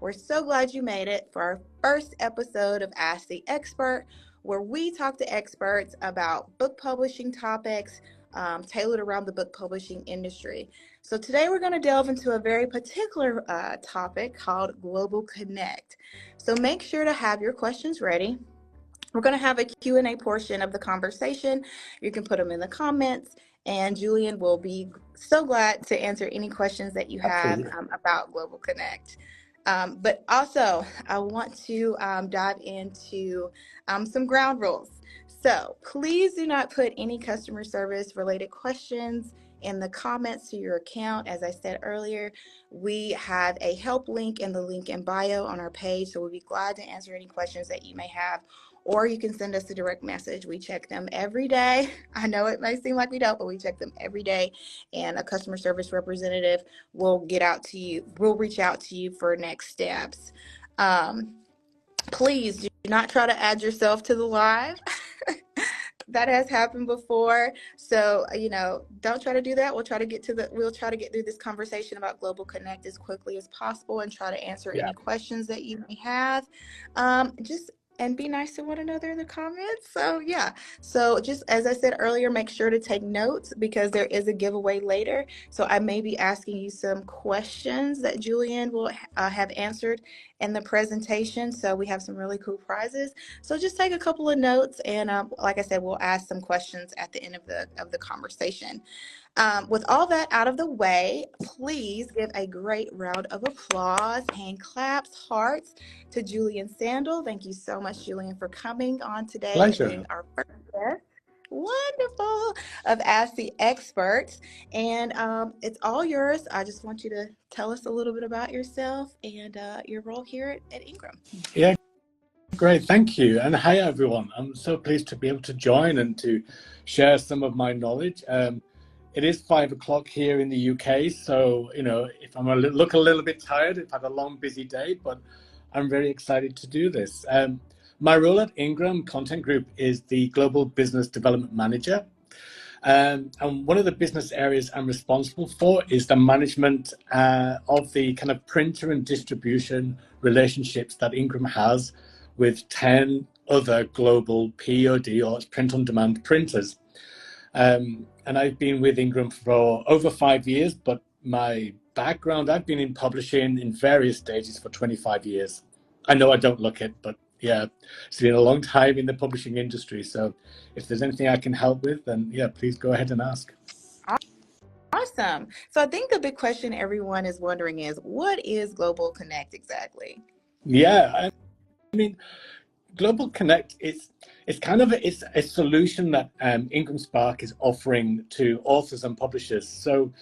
We're so glad you made it for our first episode of Ask the Expert, where we talk to experts about book publishing topics tailored around the book publishing industry. So today we're going to delve into a very particular topic called Global Connect. So make sure to have your questions ready. We're going to have a Q&A portion of the conversation. You can put them in the comments, and Julian will be so glad to answer any questions that you have about Global Connect. But also, I want to dive into some ground rules. So please do not put any customer service related questions in the comments to your account. As I said earlier, we have a help link in the link in bio on our page, so we'll be glad to answer any questions that you may have. Or you can send us a direct message. We check them every day. I know it may seem like we don't, but we check them every day. And a customer service representative will get out to you. We'll reach out to you for next steps. Please do not try to add yourself to the live. That has happened before. So, don't try to do that. We'll try to get through this conversation about Global Connect as quickly as possible and try to answer any questions that you may have. And be nice to one another in the comments. So just as I said earlier, make sure to take notes because there is a giveaway later. So I may be asking you some questions that Julian will have answered in the presentation. So we have some really cool prizes. So just take a couple of notes, and like I said, we'll ask some questions at the end of the conversation. With all that out of the way, please give a great round of applause, hand claps, hearts to Julian Sandell. Thank you so much, Julian, for coming on today. Pleasure. And being our first guest. Wonderful, of Ask the Experts. And it's all yours. I just want you to tell us a little bit about yourself and your role here at Ingram. Yeah, great. Thank you. And hi, everyone. I'm so pleased to be able to join and to share some of my knowledge. It is 5 o'clock here in the UK, so, if I'm look a little bit tired, I've had a long, busy day, but I'm very excited to do this. My role at Ingram Content Group is the Global Business Development Manager. And one of the business areas I'm responsible for is the management of the kind of printer and distribution relationships that Ingram has with 10 other global POD, or print-on-demand printers. And I've been with Ingram for over 5 years, but my background, I've been in publishing in various stages for 25 years. I know I don't look it, but yeah, it's been a long time in the publishing industry. So if there's anything I can help with, then yeah, please go ahead and ask. Awesome. So I think the big question everyone is wondering is, what is Global Connect exactly? Yeah, I mean, Global Connect is it's a solution that IngramSpark is offering to authors and publishers. So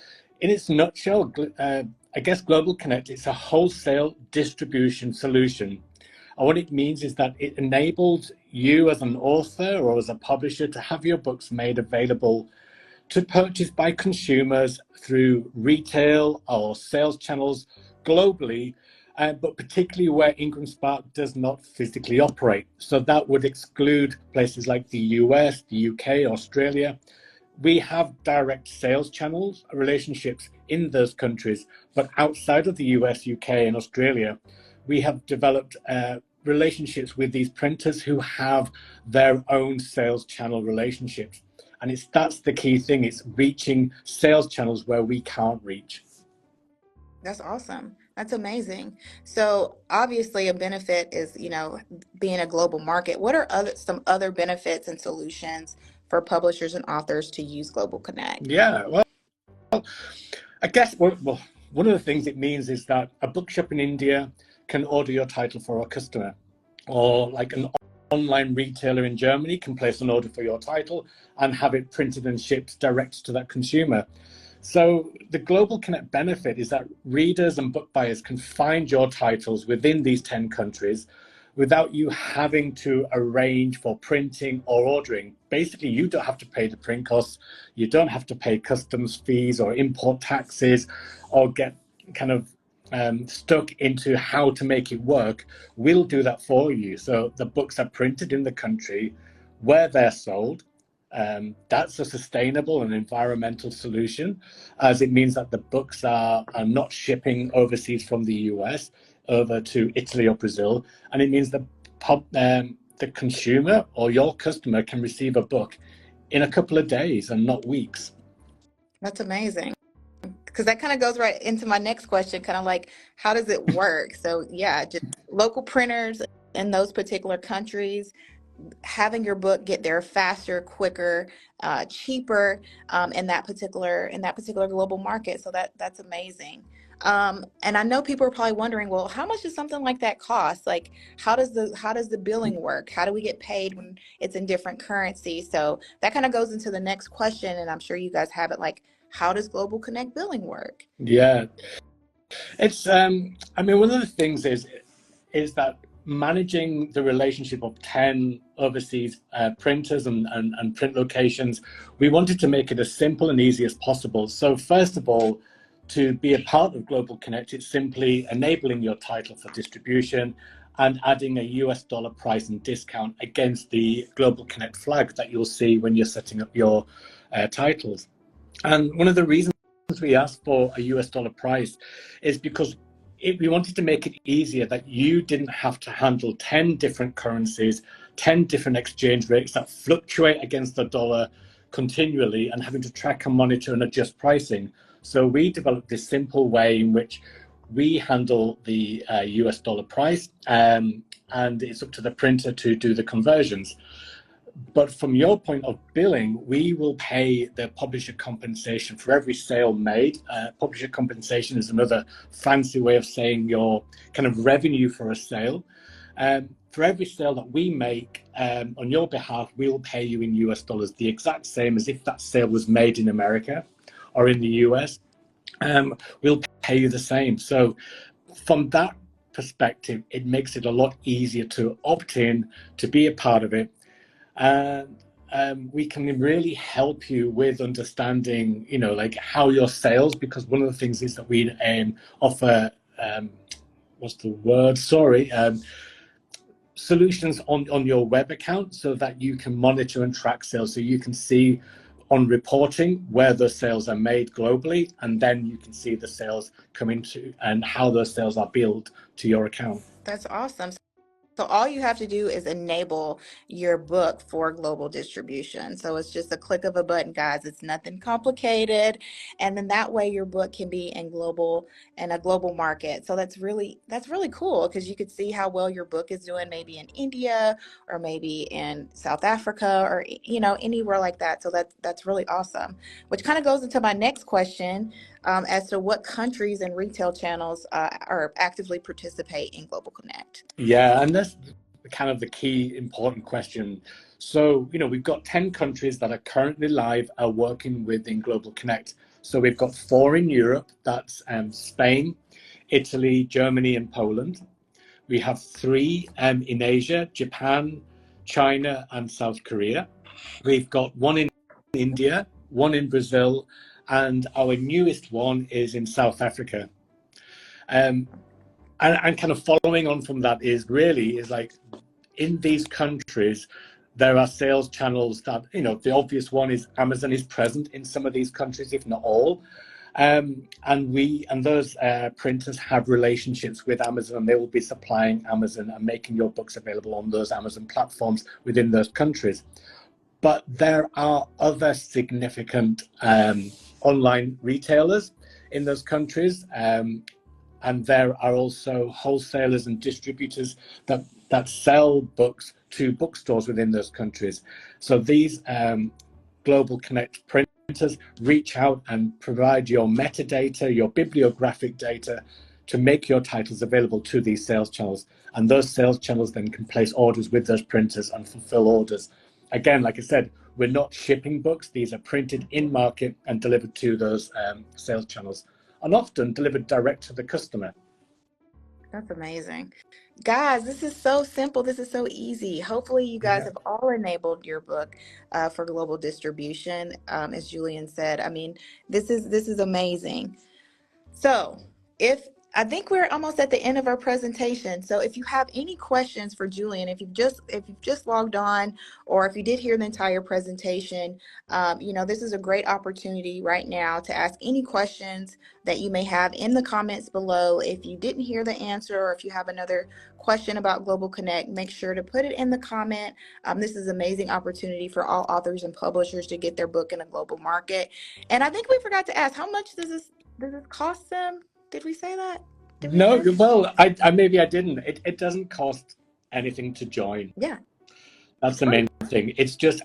in its nutshell, I guess Global Connect is a wholesale distribution solution. And what it means is that it enables you as an author or as a publisher to have your books made available to purchase by consumers through retail or sales channels globally, but particularly where IngramSpark does not physically operate. So that would exclude places like the US, the UK, Australia. We have direct sales channels, relationships in those countries, but outside of the US, UK, and Australia, we have developed relationships with these printers who have their own sales channel relationships. And that's the key thing. It's reaching sales channels where we can't reach. That's awesome. That's amazing. So obviously a benefit is, being a global market. What are some other benefits and solutions for publishers and authors to use Global Connect? Yeah, well, I guess one of the things it means is that a bookshop in India can order your title for a customer, or like an online retailer in Germany can place an order for your title and have it printed and shipped direct to that consumer. So the Global Connect benefit is that readers and book buyers can find your titles within these 10 countries without you having to arrange for printing or ordering. Basically, you don't have to pay the print costs, you don't have to pay customs fees or import taxes or get kind of stuck into how to make it work. We'll do that for you. So the books are printed in the country where they're sold. That's a sustainable and environmental solution, as it means that the books are not shipping overseas from the US. over to Italy or Brazil, and it means the consumer or your customer can receive a book in a couple of days and not weeks. That's amazing. Because that kind of goes right into my next question, kind of like, how does it work? So, yeah, just local printers in those particular countries, having your book get there faster, quicker, cheaper, in that particular global market. So that's amazing. And I know people are probably wondering, well, how much does something like that cost? Like, how does the billing work? How do we get paid when it's in different currencies? So that kind of goes into the next question, and I'm sure you guys have it. Like, how does Global Connect billing work? Yeah, it's I mean, one of the things is that managing the relationship of 10 overseas printers and print locations, we wanted to make it as simple and easy as possible. So first of all, to be a part of Global Connect, it's simply enabling your title for distribution and adding a US dollar price and discount against the Global Connect flag that you'll see when you're setting up your titles. And one of the reasons we asked for a US dollar price is because we wanted to make it easier that you didn't have to handle 10 different currencies, 10 different exchange rates that fluctuate against the dollar continually and having to track and monitor and adjust pricing. So we developed this simple way in which we handle the US dollar price, and it's up to the printer to do the conversions. But from your point of billing, we will pay the publisher compensation for every sale made. Publisher compensation is another fancy way of saying your kind of revenue for a sale. For every sale that we make on your behalf, we'll pay you in US dollars, the exact same as if that sale was made in America or in the US. We'll pay you the same. So from that perspective, it makes it a lot easier to opt in, to be a part of it. And we can really help you with understanding, like how your sales, because one of the things is that we offer, what's the word? Sorry, solutions on your web account so that you can monitor and track sales. So you can see on reporting where the sales are made globally, and then you can see the sales come into and how those sales are billed to your account. That's awesome. So all you have to do is enable your book for global distribution. So it's just a click of a button, guys. It's nothing complicated. And then that way your book can be in a global market. So that's really cool because you could see how well your book is doing maybe in India or maybe in South Africa or anywhere like that. So that's really awesome. Which kind of goes into my next question, as to what countries and retail channels are actively participate in Global Connect. Yeah, and that's kind of the key important question. So, we've got 10 countries that are currently live, are working within Global Connect. So we've got 4 in Europe, that's Spain, Italy, Germany, and Poland. We have 3 in Asia, Japan, China, and South Korea. We've got 1 in India, 1 in Brazil, and our newest one is in South Africa. Um, and kind of following on from that is like in these countries, there are sales channels that, the obvious one is Amazon is present in some of these countries, if not all. And those printers have relationships with Amazon, and they will be supplying Amazon and making your books available on those Amazon platforms within those countries. But there are other significant online retailers in those countries. And there are also wholesalers and distributors that sell books to bookstores within those countries. So these Global Connect printers reach out and provide your metadata, your bibliographic data to make your titles available to these sales channels. And those sales channels then can place orders with those printers and fulfill orders. Again, like I said, we're not shipping books. These are printed in market and delivered to those sales channels, and often delivered direct to the customer. That's amazing. Guys, this is so simple. This is so easy. Hopefully, you guys Yeah. have all enabled your book for global distribution. As Julian said, I mean, this is amazing. So, if I think we're almost at the end of our presentation. So if you have any questions for Julian, if you've just logged on, or if you did hear the entire presentation, this is a great opportunity right now to ask any questions that you may have in the comments below. If you didn't hear the answer, or if you have another question about Global Connect, make sure to put it in the comment. This is an amazing opportunity for all authors and publishers to get their book in a global market. And I think we forgot to ask, how much does this cost them? Did we say that? Did we No, say? well, I maybe I didn't. It doesn't cost anything to join. Yeah, That's it's the free. main thing. It's just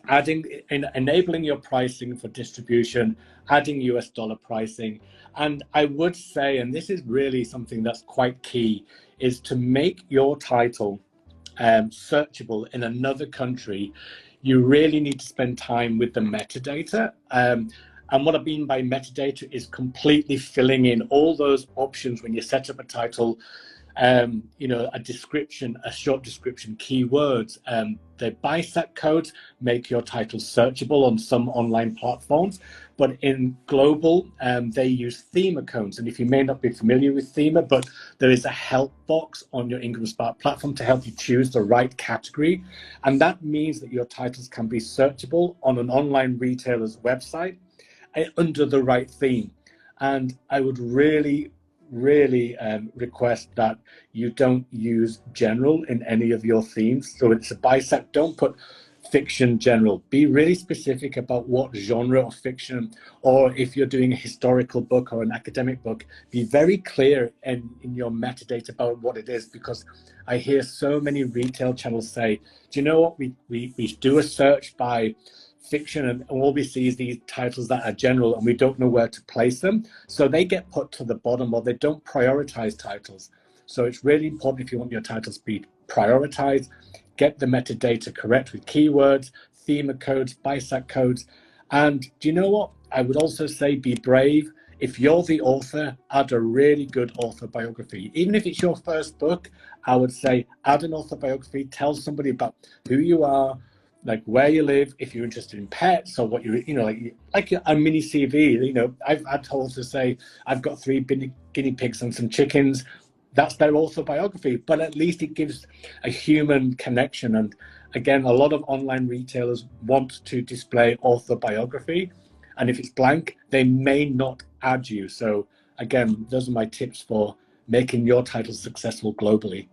enabling your pricing for distribution, adding US dollar pricing. And I would say, and this is really something that's quite key, is to make your title searchable in another country. You really need to spend time with the metadata. And what I mean by metadata is completely filling in all those options when you set up a title, a description, a short description, keywords. The BISAC codes make your title searchable on some online platforms, but in global, they use theme codes. And if you may not be familiar with theme, but there is a help box on your IngramSpark platform to help you choose the right category. And that means that your titles can be searchable on an online retailer's website under the right theme. And I would really request that you don't use general in any of your themes. So it's a BISAC, don't put fiction general. Be really specific about what genre of fiction, or if you're doing a historical book or an academic book, be very clear in your metadata about what it is, because I hear so many retail channels say, do you know what, we do a search by fiction and all we see is these titles that are general and we don't know where to place them. So they get put to the bottom, or they don't prioritize titles. So it's really important, if you want your titles to be prioritized, get the metadata correct with keywords, theme codes, BISAC codes. And do you know what? I would also say be brave. If you're the author, add a really good author biography. Even if it's your first book, I would say add an author biography, tell somebody about who you are, like where you live, if you're interested in pets, or what like a mini CV. I've had authors say, I've got 3 guinea pigs and some chickens. That's their autobiography, but at least it gives a human connection. And again, a lot of online retailers want to display autobiography, and if it's blank, they may not add you. So again, those are my tips for making your title successful globally.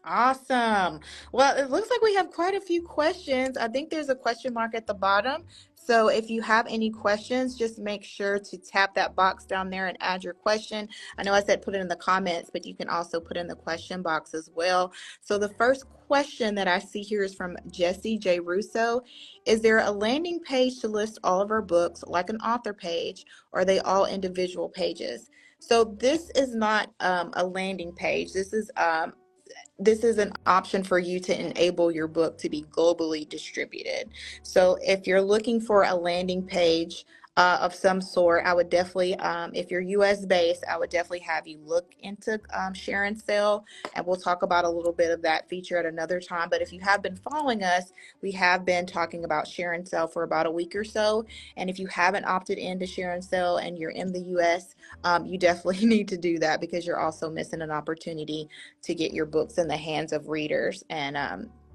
Awesome. Well, it looks like we have quite a few questions. I think there's a question mark at the bottom. So if you have any questions, just make sure to tap that box down there and add your question. I know I said put it in the comments, but you can also put in the question box as well. So the first question that I see here is from Jesse J. Russo. Is there a landing page to list all of our books, like an author page, or are they all individual pages? So this is not a landing page. This is an option for you to enable your book to be globally distributed. So if you're looking for a landing page of some sort, I would definitely, if you're US based, I would definitely have you look into share and sell, and we'll talk about a little bit of that feature at another time. But if you have been following us, we have been talking about share and sell for about a week or so. And if you haven't opted into share and sell and you're in the US, you definitely need to do that, because you're also missing an opportunity to get your books in the hands of readers and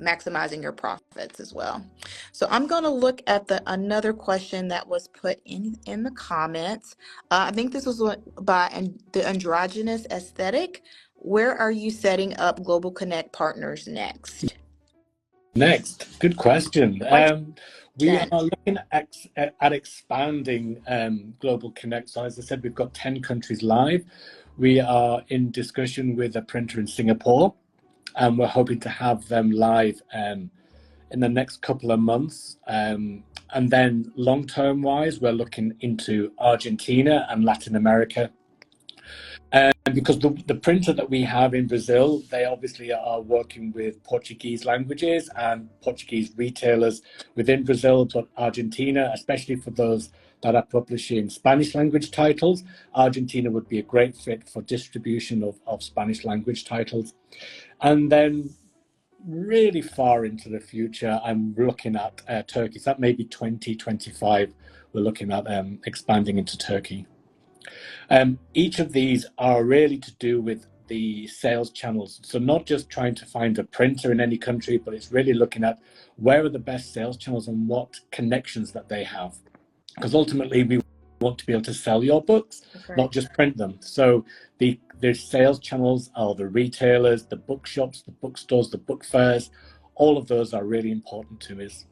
maximizing your profits as well. So I'm going to look at another question that was put in the comments. I think this was by the Androgynous Aesthetic. Where are you setting up Global Connect partners next? Next, good question. We are Question. looking at expanding Global Connect. So as I said, we've got 10 countries live. We are in discussion with a printer in Singapore, and we're hoping to have them live in the next couple of months. And then long-term wise, we're looking into Argentina and Latin America. Because the printer that we have in Brazil, they obviously are working with Portuguese languages and Portuguese retailers within Brazil, but Argentina, especially for those that are publishing Spanish language titles, Argentina would be a great fit for distribution of Spanish language titles. And then really far into the future, I'm looking at Turkey. So that may be 2025. We're looking at expanding into Turkey. Each of these are really to do with the sales channels. So not just trying to find a printer in any country, but it's really looking at where are the best sales channels and what connections that they have. Because ultimately we want to be able to sell your books, not just print them. So the sales channels are the retailers, the bookshops, the bookstores, the book fairs. All of those are really important to us.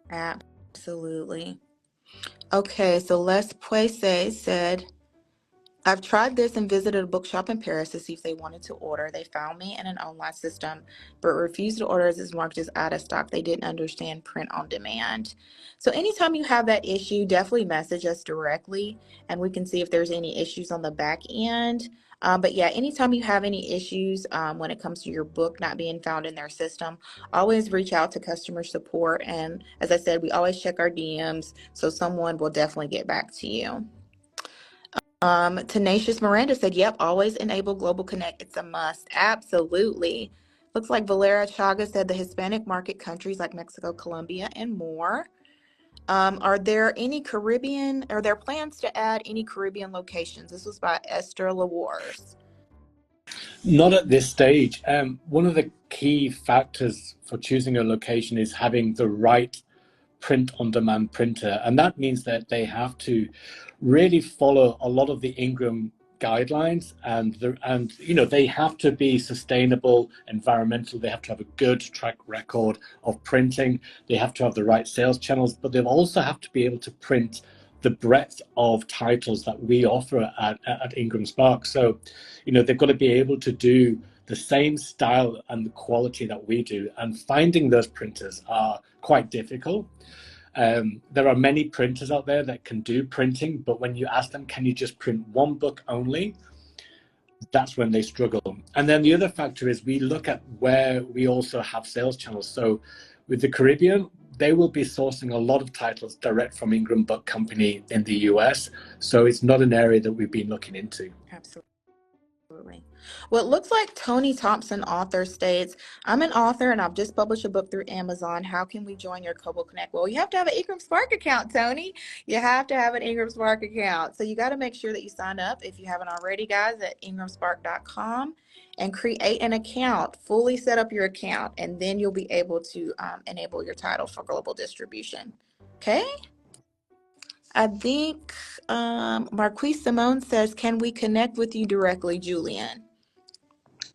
Absolutely. Okay, so Les Poise said, I've tried this and visited a bookshop in Paris to see if they wanted to order. They found me in an online system, but refused to order as it's marked as out of stock. They didn't understand print on demand. So anytime you have that issue, definitely message us directly and we can see if there's any issues on the back end. But yeah, anytime you have any issues when it comes to your book not being found in their system, always reach out to customer support. And as I said, we always check our DMs, so someone will definitely get back to you. Tenacious Miranda said, yep, always enable Global Connect. It's a must. Absolutely. Looks like Valera Chaga said the Hispanic market countries like Mexico, Colombia, and more. Are there plans to add any Caribbean locations? This was by Esther Lawars. Not at this stage. One of the key factors for choosing a location is having the right print-on-demand printer, and that means that they have to really follow a lot of the Ingram guidelines, and they have to be sustainable, environmental. They have to have a good track record of printing. They have to have the right sales channels, but they also have to be able to print the breadth of titles that we offer at IngramSpark. So, they've got to be able to do the same style and the quality that we do, and finding those printers are quite difficult. There are many printers out there that can do printing, but when you ask them, can you just print one book only? That's when they struggle. And then the other factor is we look at where we also have sales channels. So with the Caribbean, they will be sourcing a lot of titles direct from Ingram Book Company in the US. So it's not an area that we've been looking into. Absolutely. Well, it looks like Tony Thompson, author, states, I'm an author and I've just published a book through Amazon. How can we join your Global Connect? Well, you have to have an IngramSpark account, Tony. You have to have an IngramSpark account. So you got to make sure that you sign up, if you haven't already, guys, at IngramSpark.com and create an account, fully set up your account, and then you'll be able to enable your title for global distribution. Okay? I think Marquise Simone says, can we connect with you directly, Julian?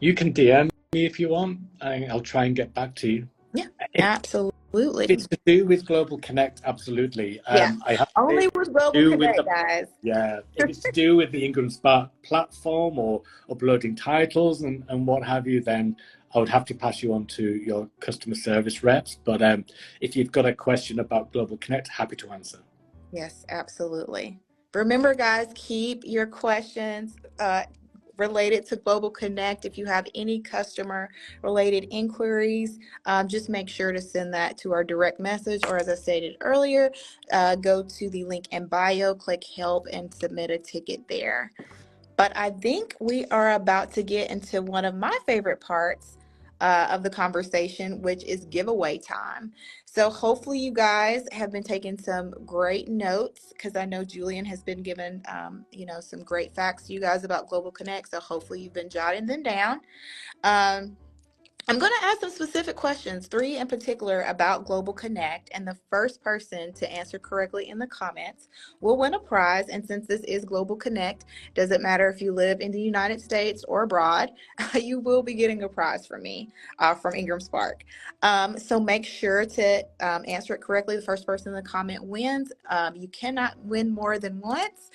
You can DM me if you want, and I'll try and get back to you. Yeah, absolutely. If it's to do with Global Connect, absolutely. Yeah, I have only with Global Connect, guys. Yeah, if it's to do with the IngramSpark platform or uploading titles and what have you, then I would have to pass you on to your customer service reps. But if you've got a question about Global Connect, happy to answer. Yes, absolutely. Remember, guys, keep your questions related to Global Connect. If you have any customer related inquiries, just make sure to send that to our direct message, or as I stated earlier, go to the link in bio, click help, and submit a ticket there. But I think we are about to get into one of my favorite parts of the conversation, which is giveaway time. So hopefully you guys have been taking some great notes, because I know Julian has been given, some great facts to you guys about Global Connect. So hopefully you've been jotting them down. I'm going to ask some specific questions, 3 in particular, about Global Connect, and the first person to answer correctly in the comments will win a prize. And since this is Global Connect, doesn't matter if you live in the United States or abroad, you will be getting a prize from me, from IngramSpark. So make sure to answer it correctly. The first person in the comment wins. You cannot win more than once.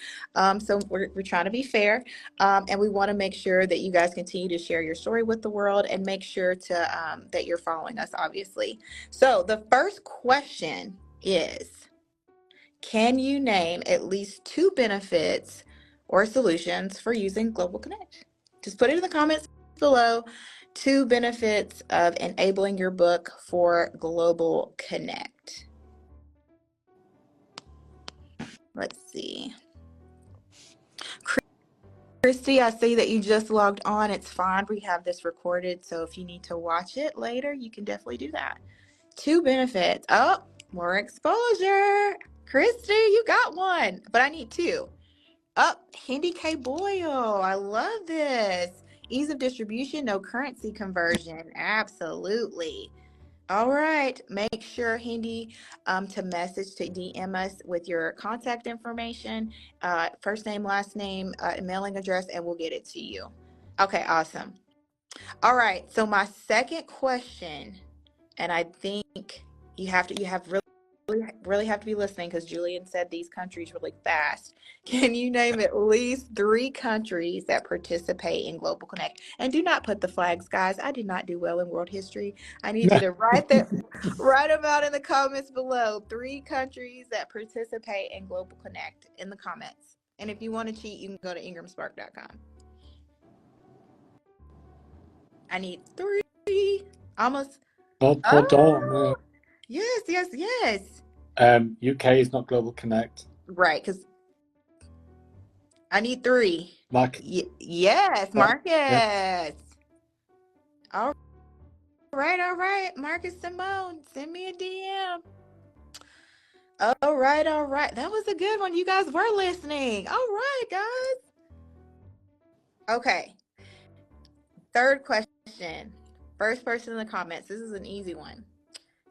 So we're trying to be fair, and we want to make sure that you guys continue to share your story with the world, and make sure to that you're following us, obviously. So the first question is, can you name at least 2 benefits or solutions for using Global Connect? Just put it in the comments below. 2 benefits of enabling your book for Global Connect. Let's see. Christy, I see that you just logged on. It's fine. We have this recorded, so if you need to watch it later, you can definitely do that. 2 benefits. Oh, more exposure. Christy, you got 1, but I need 2. Oh, Hindi K. Boyle. I love this. Ease of distribution, no currency conversion. Absolutely. All right. Make sure, Hindi, to message to DM us with your contact information, first name, last name, mailing address, and we'll get it to you. Okay, awesome. All right. So my second question, and I think you have really have to be listening because Julian said these countries really fast. Can you name at least three countries that participate in Global Connect? And do not put the flags, guys. I did not do well in world history. I need you to write them out in the comments below. Three countries that participate in Global Connect in the comments. And if you want to cheat, you can go to IngramSpark.com. I need three. Almost. Pardon. Oh, yes, yes, yes. UK is not Global Connect. Right, because I need three. Mark. Yes, Marcus. Yeah. All all right. Marcus Simone, send me a DM. All right, all right. That was a good one. You guys were listening. All right, guys. Okay. Third question. First person in the comments. This is an easy one.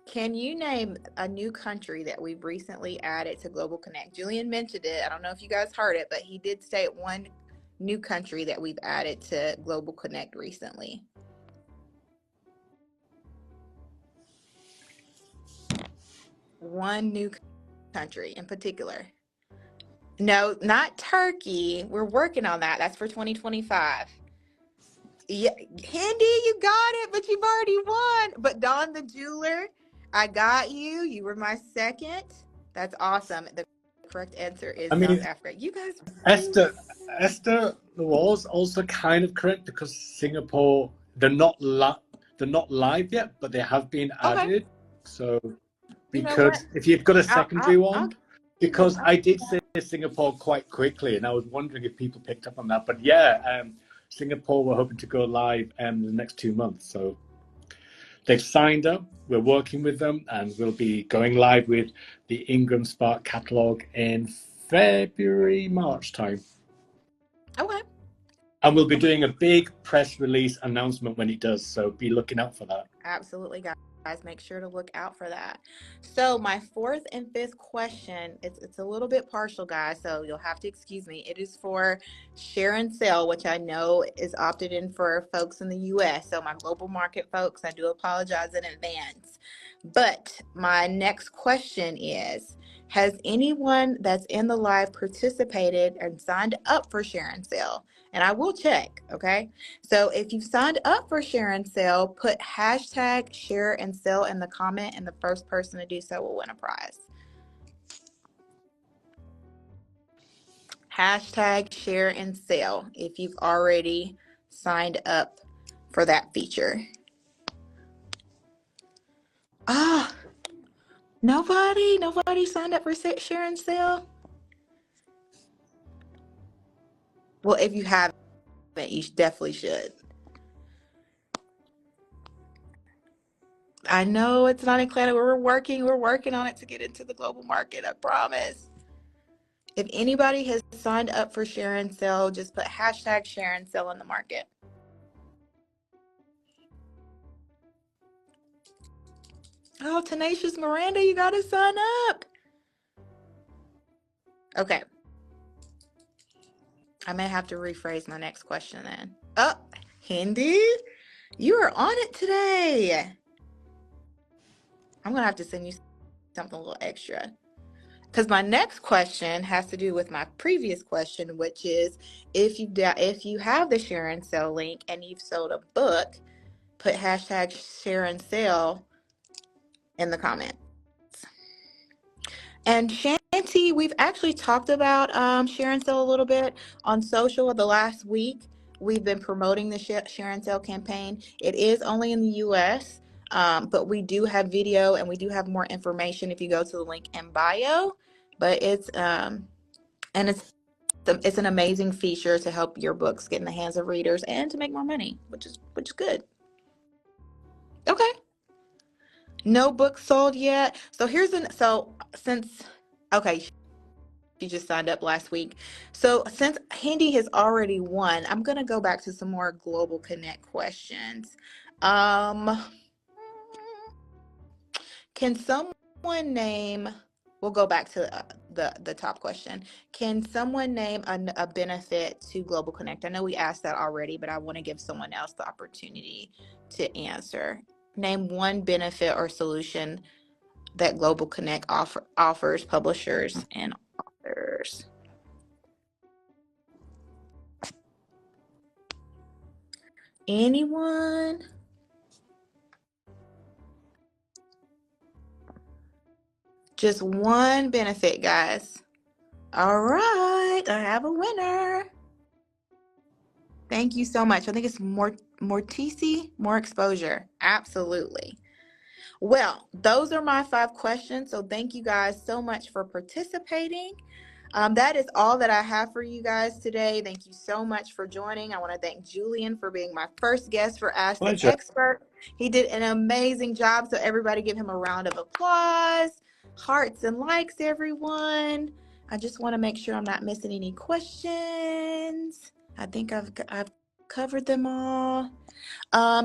Can you name a new country that we've recently added to Global Connect? Julian mentioned it. I don't know if you guys heard it, but he did state one new country that we've added to Global Connect recently. One new country in particular. No, not Turkey. We're working on that. That's for 2025. Yeah, Hindi, you got it, but you've already won. But Don the Jeweler, I got you. You were my second. That's awesome. The correct answer is I South mean, Africa. You guys Esther was also kind of correct because Singapore, they're not live yet, but they have been okay. added. So You know what? if you've got a secondary I'll one, give you. because I did say Singapore quite quickly, and I was wondering if people picked up on that. But yeah, Singapore, we're hoping to go live in the next 2 months. So they've signed up. We're working with them, and we'll be going live with the IngramSpark catalog in February, March time. Okay. And we'll be doing a big press release announcement when it does. So be looking out for that. Absolutely, guys. Make sure to look out for that. So my fourth and fifth question, it's a little bit partial, guys, so you'll have to excuse me. It is for share and sell, which I know is opted in for folks in the US. So my global market folks, I do apologize in advance. But my next question is, has anyone that's in the live participated and signed up for share and sell? And I will check, okay? So if you've signed up for share and sell, put hashtag share and sell in the comment, and the first person to do so will win a prize. Hashtag share and sell if you've already signed up for that feature. Ah, nobody signed up for share and sell. Well, if you haven't, you definitely should. I know it's not included. We're working on it to get into the global market. I promise. If anybody has signed up for share and sell, just put hashtag share and sell in the market. Oh, Tenacious Miranda, you got to sign up. Okay. I may have to rephrase my next question then. Oh, Hindi, you are on it today. I'm going to have to send you something a little extra. Because my next question has to do with my previous question, which is if you have the share and sell link and you've sold a book, put hashtag share and sell in the comments. And Shanti, we've actually talked about share and sell a little bit on social the last week. We've been promoting the share and sell campaign. It is only in the US, but we do have video and we do have more information if you go to the link in bio. But it's an amazing feature to help your books get in the hands of readers and to make more money, which is good. Okay. No books sold yet. So okay, She just signed up last week. So since Handy has already won, I'm gonna go back to some more Global Connect questions. Um, can someone name? We'll go back to the top question. Can someone name a benefit to Global Connect? I know we asked that already, but I want to give someone else the opportunity to answer. Name one benefit or solution that Global Connect offers publishers and authors. Anyone? Just one benefit, guys. All right, I have a winner. Thank you so much. I think it's more TC, more exposure. Absolutely. Well, those are my 5 questions. So thank you guys so much for participating. That is all that I have for you guys today. Thank you so much for joining. I want to thank Julian for being my first guest for Ask the Pleasure. Expert. He did an amazing job. So everybody give him a round of applause. Hearts and likes, everyone. I just want to make sure I'm not missing any questions. I think I've covered them all.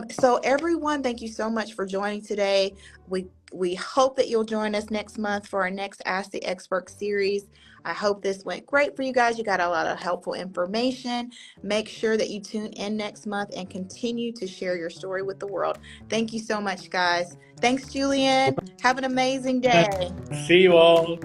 So everyone, thank you so much for joining today. We hope that you'll join us next month for our next Ask the Expert series. I hope this went great for you guys. You got a lot of helpful information. Make sure that you tune in next month and continue to share your story with the world. Thank you so much, guys. Thanks, Julian. Have an amazing day. See you all.